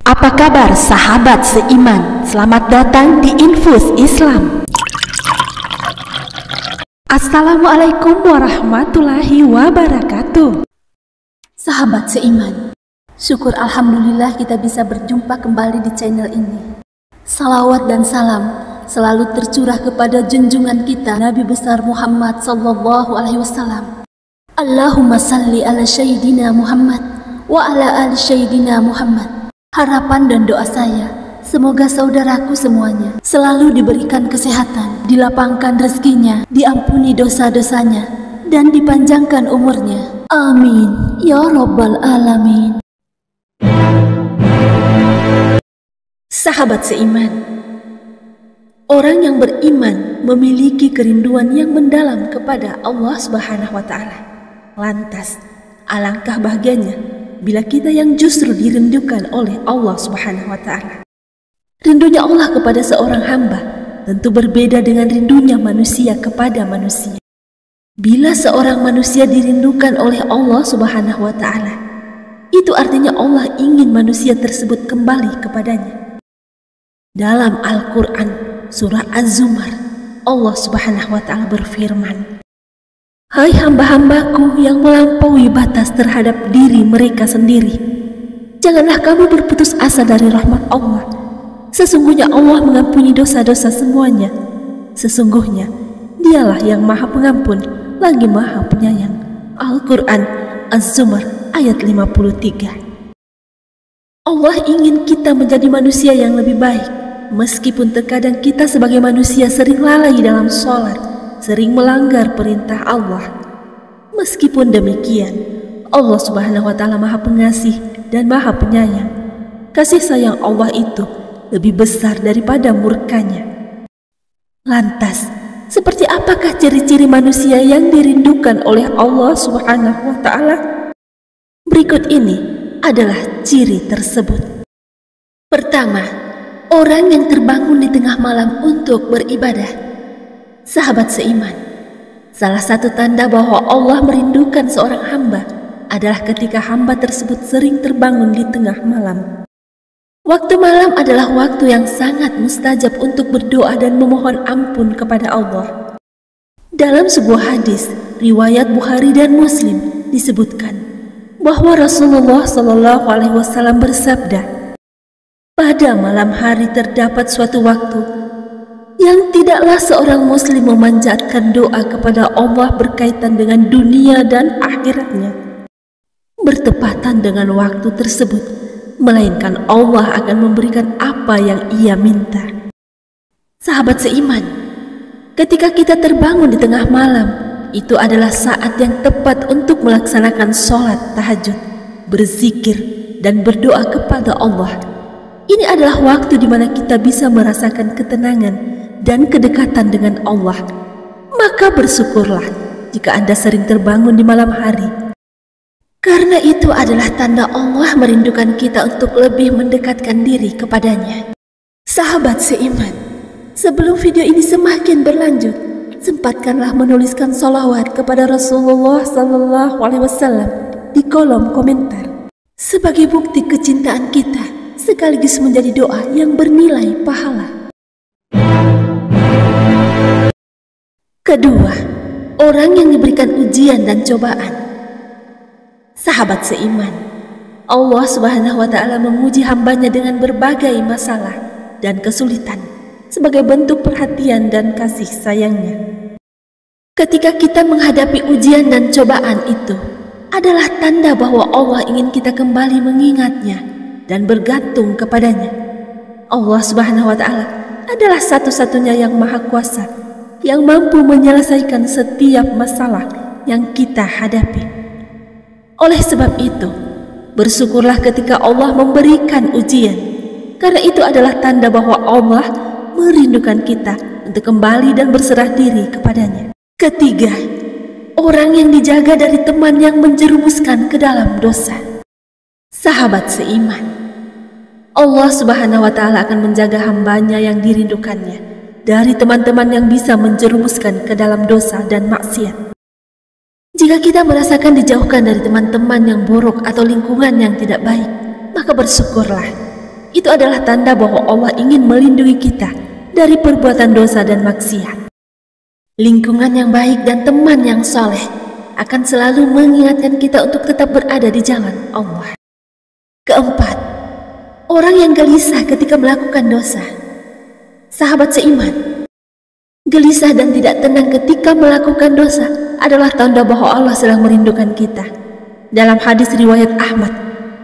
Apa kabar sahabat seiman? Selamat datang di Infus Islam. Assalamualaikum warahmatullahi wabarakatuh. Sahabat seiman, syukur alhamdulillah kita bisa berjumpa kembali di channel ini. Salawat dan salam selalu tercurah kepada junjungan kita Nabi besar Muhammad sallallahu alaihi wasallam. Allahumma salli ala sayyidina Muhammad wa ala ali sayyidina Muhammad. Harapan dan doa saya, semoga saudaraku semuanya selalu diberikan kesehatan, dilapangkan rezekinya, diampuni dosa-dosanya, dan dipanjangkan umurnya. Amin ya rabbal alamin. Sahabat seiman, orang yang beriman memiliki kerinduan yang mendalam kepada Allah Subhanahu wa Ta'ala. Lantas, alangkah bahagianya bila kita yang justru dirindukan oleh Allah Subhanahu wa Ta'ala. Rindunya Allah kepada seorang hamba tentu berbeda dengan rindunya manusia kepada manusia. Bila seorang manusia dirindukan oleh Allah Subhanahu wa Ta'ala, itu artinya Allah ingin manusia tersebut kembali kepadanya. Dalam Al-Quran surah Az-Zumar, Allah Subhanahu wa Ta'ala berfirman, "Hai hamba-hambaku yang melampaui batas terhadap diri mereka sendiri, janganlah kamu berputus asa dari rahmat Allah. Sesungguhnya Allah mengampuni dosa-dosa semuanya. Sesungguhnya Dialah yang Maha Pengampun lagi Maha Penyayang." Al-Quran Az-Zumar ayat 53. Allah ingin kita menjadi manusia yang lebih baik, meskipun terkadang kita sebagai manusia sering lalai dalam sholat, sering melanggar perintah Allah. Meskipun demikian, Allah Subhanahu wa Ta'ala Maha Pengasih dan Maha Penyayang. Kasih sayang Allah itu lebih besar daripada murkanya. Lantas, seperti apakah ciri-ciri manusia yang dirindukan oleh Allah Subhanahu wa Ta'ala? Berikut ini adalah ciri tersebut. Pertama, orang yang terbangun di tengah malam untuk beribadah. Sahabat seiman, salah satu tanda bahwa Allah merindukan seorang hamba adalah ketika hamba tersebut sering terbangun di tengah malam. Waktu malam adalah waktu yang sangat mustajab untuk berdoa dan memohon ampun kepada Allah. Dalam sebuah hadis riwayat Bukhari dan Muslim disebutkan bahwa Rasulullah Shallallahu Alaihi Wasallam bersabda, "Pada malam hari terdapat suatu waktu yang tidaklah seorang muslim memanjatkan doa kepada Allah berkaitan dengan dunia dan akhiratnya bertepatan dengan waktu tersebut, melainkan Allah akan memberikan apa yang ia minta." Sahabat seiman, ketika kita terbangun di tengah malam, itu adalah saat yang tepat untuk melaksanakan sholat tahajud, berzikir, dan berdoa kepada Allah. Ini adalah waktu di mana kita bisa merasakan ketenangan dan kedekatan dengan Allah. Maka bersyukurlah jika Anda sering terbangun di malam hari, karena itu adalah tanda Allah merindukan kita untuk lebih mendekatkan diri kepadanya. Sahabat seiman, sebelum video ini semakin berlanjut, sempatkanlah menuliskan sholawat kepada Rasulullah Sallallahu Alaihi Wasallam di kolom komentar sebagai bukti kecintaan kita, sekaligus menjadi doa yang bernilai pahala. Kedua, orang yang diberikan ujian dan cobaan. Sahabat seiman, Allah Subhanahu wa Ta'ala menguji hambanya dengan berbagai masalah dan kesulitan sebagai bentuk perhatian dan kasih sayangnya. Ketika kita menghadapi ujian dan cobaan itu adalah tanda bahwa Allah ingin kita kembali mengingatnya dan bergantung kepadanya. Allah Subhanahu wa Ta'ala adalah satu-satunya yang maha kuasa, yang mampu menyelesaikan setiap masalah yang kita hadapi. Oleh sebab itu, bersyukurlah ketika Allah memberikan ujian, karena itu adalah tanda bahwa Allah merindukan kita untuk kembali dan berserah diri kepadanya. Ketiga, orang yang dijaga dari teman yang menjerumuskan ke dalam dosa. Sahabat seiman, Allah Subhanahu wa Ta'ala akan menjaga hambanya yang dirindukannya dari teman-teman yang bisa menjerumuskan ke dalam dosa dan maksiat. Jika kita merasakan dijauhkan dari teman-teman yang buruk atau lingkungan yang tidak baik, maka bersyukurlah, itu adalah tanda bahwa Allah ingin melindungi kita dari perbuatan dosa dan maksiat. Lingkungan yang baik dan teman yang soleh akan selalu mengingatkan kita untuk tetap berada di jalan Allah. Keempat, orang yang gelisah ketika melakukan dosa. Sahabat seiman, gelisah dan tidak tenang ketika melakukan dosa adalah tanda bahwa Allah sedang merindukan kita. Dalam hadis riwayat Ahmad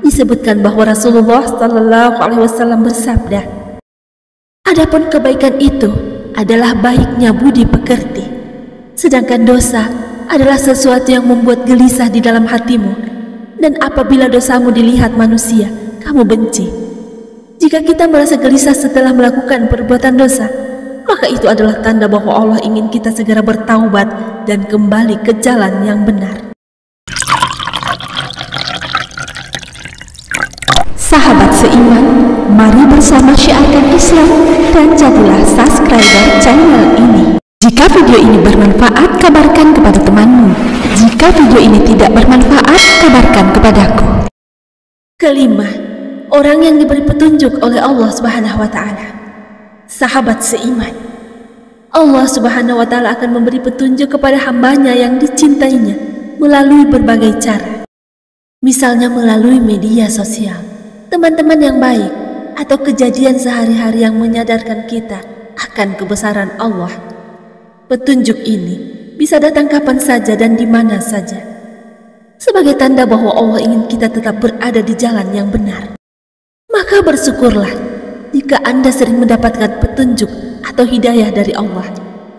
disebutkan bahwa Rasulullah SAW bersabda, "Adapun kebaikan itu adalah baiknya budi pekerti, sedangkan dosa adalah sesuatu yang membuat gelisah di dalam hatimu, dan apabila dosamu dilihat manusia, kamu benci." Jika kita merasa gelisah setelah melakukan perbuatan dosa, maka itu adalah tanda bahwa Allah ingin kita segera bertaubat dan kembali ke jalan yang benar. Sahabat seiman, mari bersama syiarkan Islam dan jadilah subscriber channel ini. Jika video ini bermanfaat, kabarkan kepada temanmu. Jika video ini tidak bermanfaat, kabarkan kepadaku. Kelima, orang yang diberi petunjuk oleh Allah Subhanahu wa Ta'ala. Sahabat seiman, Allah Subhanahu wa Ta'ala akan memberi petunjuk kepada hambanya yang dicintainya melalui berbagai cara. Misalnya melalui media sosial, teman-teman yang baik, atau kejadian sehari-hari yang menyadarkan kita akan kebesaran Allah. Petunjuk ini bisa datang kapan saja dan di mana saja, sebagai tanda bahwa Allah ingin kita tetap berada di jalan yang benar. Maka bersyukurlah jika Anda sering mendapatkan petunjuk atau hidayah dari Allah,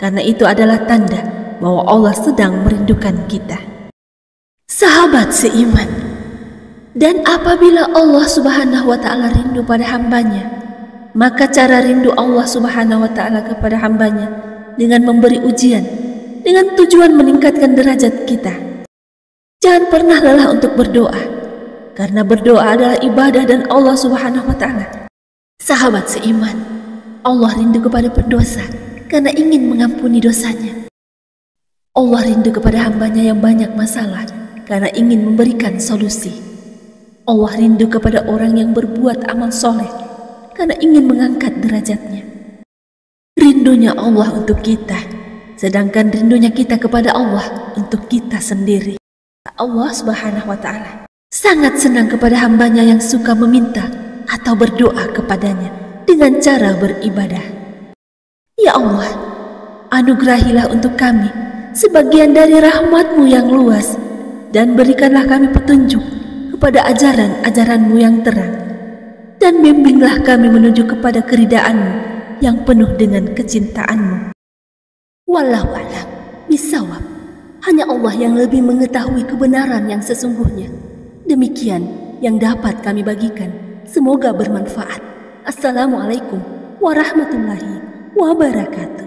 karena itu adalah tanda bahwa Allah sedang merindukan kita. Sahabat seiman, dan apabila Allah Subhanahu wa Ta'ala rindu pada hambanya, maka cara rindu Allah Subhanahu wa Ta'ala kepada hambanya dengan memberi ujian, dengan tujuan meningkatkan derajat kita. Jangan pernah lelah untuk berdoa, karena berdoa adalah ibadah dan Allah Subhanahu wa Ta'ala. Sahabat seiman, Allah rindu kepada pendosa karena ingin mengampuni dosanya. Allah rindu kepada hambanya yang banyak masalah karena ingin memberikan solusi. Allah rindu kepada orang yang berbuat amal soleh karena ingin mengangkat derajatnya. Rindunya Allah untuk kita, sedangkan rindunya kita kepada Allah untuk kita sendiri. Allah Subhanahu wa Ta'ala sangat senang kepada hambanya yang suka meminta atau berdoa kepadanya dengan cara beribadah. Ya Allah, anugerahilah untuk kami sebagian dari rahmat-Mu yang luas, dan berikanlah kami petunjuk kepada ajaran-ajaran-Mu yang terang, dan bimbinglah kami menuju kepada keridaan-Mu yang penuh dengan kecintaan-Mu. Wallahu a'lam bishawab. Hanya Allah yang lebih mengetahui kebenaran yang sesungguhnya. Demikian yang dapat kami bagikan. Semoga bermanfaat. Assalamualaikum warahmatullahi wabarakatuh.